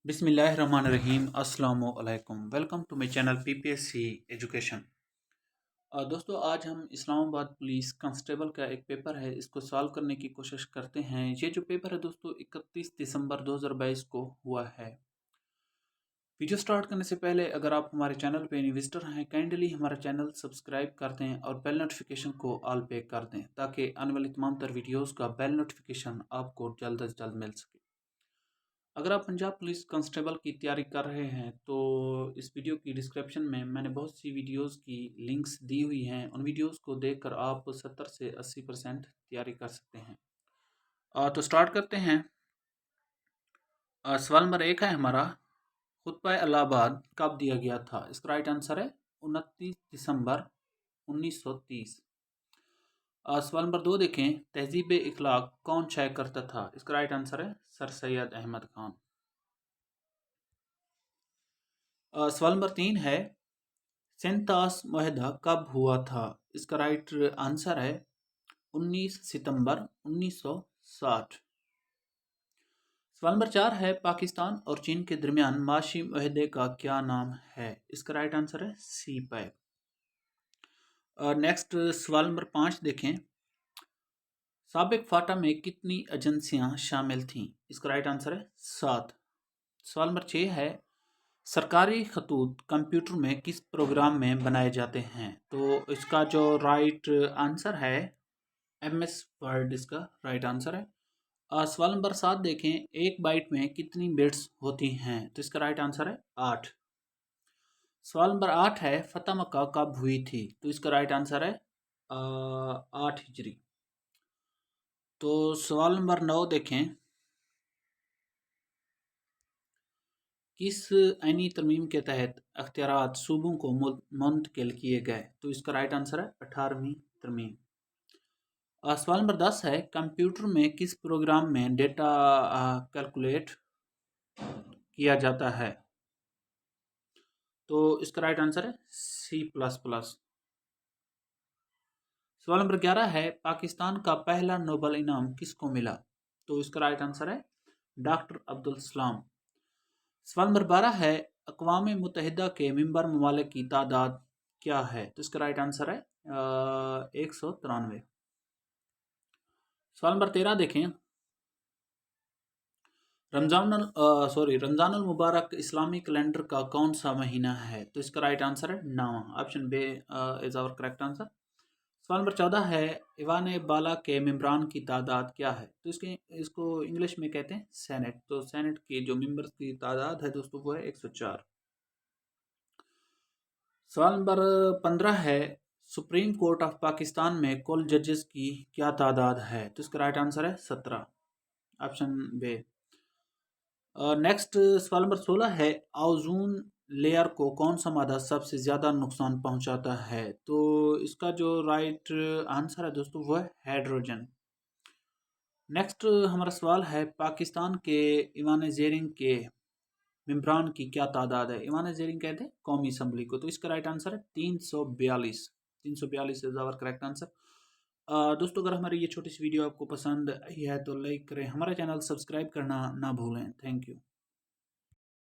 बिस्मिल्लाहिर्रहमानिर्रहीम अस्सलाम वालेकुम। Welcome to my channel PPSC education. दोस्तों, आज हम इस्लामाबाद पुलिस कांस्टेबल का एक पेपर है, इसको सॉल्व करने की कोशिश करते हैं। ये जो पेपर है दोस्तों 31 दिसंबर 2022 को हुआ है। वीडियो स्टार्ट करने से पहले अगर आप हमारे चैनल पे नए विजिटर हैं, काइंडली हमारा चैनल सब्सक्राइब कर दें और बेल नोटिफिकेशन को ऑल पे कर दें ताकि आने वाली तमाम तर वीडियोज़ का बेल नोटिफिकेशन आपको जल्द से जल्द मिल सके। अगर आप पंजाब पुलिस कांस्टेबल की तैयारी कर रहे हैं तो इस वीडियो की डिस्क्रिप्शन में मैंने बहुत सी वीडियोस की लिंक्स दी हुई हैं। उन वीडियोस को देखकर आप 70 से 80% तैयारी कर सकते हैं। तो स्टार्ट करते हैं। सवाल नंबर 1 है हमारा, खुतबा इलाहाबाद कब दिया गया था? इसका राइट आंसर है 29 दिसंबर 1930। सवाल नंबर 2 देखें, तहजीब इखलाक कौन शाया करता था? इसका राइट आंसर है सर सैयद अहमद खान। सवाल नंबर 3 है, सेंतास मुआहदा कब हुआ था? इसका राइट आंसर है 19 सितंबर 1960। सवाल नंबर 4 है, पाकिस्तान और चीन के दरमियान माशी मुआहदे का क्या नाम है? इसका राइट आंसर है सी पैक। नेक्स्ट सवाल नंबर 5 देखें, साबिक फाटा में कितनी एजेंसियां शामिल थीं? इसका राइट आंसर है 7। सवाल नंबर 6 है, सरकारी खतूत कंप्यूटर में किस प्रोग्राम में बनाए जाते हैं? तो इसका जो राइट आंसर है MS वर्ड इसका राइट आंसर है। सवाल नंबर 7 देखें, एक बाइट में कितनी बिट्स होती हैं? तो इसका राइट आंसर है 8। सवाल नंबर 8 है, फतह मक्का कब हुई थी? तो इसका राइट आंसर है 8 हिजरी। तो सवाल नंबर 9 देखें, किस आईनी तरमीम के तहत अख्तियारात सूबों को मुंतकिल किए गए? तो इसका राइट आंसर है 18वीं तरमीम। सवाल नंबर 10 है, कंप्यूटर में किस प्रोग्राम में डेटा कैलकुलेट किया जाता है? तो इसका राइट आंसर है C++। सवाल नंबर 11 है, पाकिस्तान का पहला नोबल इनाम किसको मिला? तो इसका राइट आंसर है डॉक्टर अब्दुल सलाम। सवाल नंबर 12 है, अक़वाम मुत्तहिदा के मेंबर ममालिक की तादाद क्या है? तो इसका राइट आंसर है 193। सवाल नंबर 13 देखें, रमज़ानुल मुबारक इस्लामी कैलेंडर का कौन सा महीना है? तो इसका राइट आंसर है 9वां। Option B is our correct answer. सवाल नंबर 14 है, ईवान बाला के मेंबरान की तादाद क्या है? तो इसको इंग्लिश में कहते हैं सेनेट। तो सेनेट के जो मेंबर्स की तादाद है दोस्तों वो है 104। सवाल नंबर 15 है, सुप्रीम कोर्ट ऑफ पाकिस्तान में कुल जजेस की क्या तादाद है? तो इसका राइट आंसर है 17। Option B. नेक्स्ट सवाल नंबर 16 है, ओजोन लेयर को कौन सा मादा सबसे ज़्यादा नुकसान पहुंचाता है? तो इसका जो राइट आंसर है दोस्तों वो है हाइड्रोजन। नेक्स्ट हमारा सवाल है, पाकिस्तान के ईवान ज़ेरिंग के मेंबरान की क्या तादाद है? ईवान ज़ेरिंग कहते हैं कौमी असम्बली को। तो इसका राइट आंसर है 342। 342 इज आवर करेक्ट आंसर। दोस्तों, अगर हमारी ये छोटी सी वीडियो आपको पसंद आई है तो लाइक करें, हमारा चैनल सब्सक्राइब करना ना भूलें। Thank you.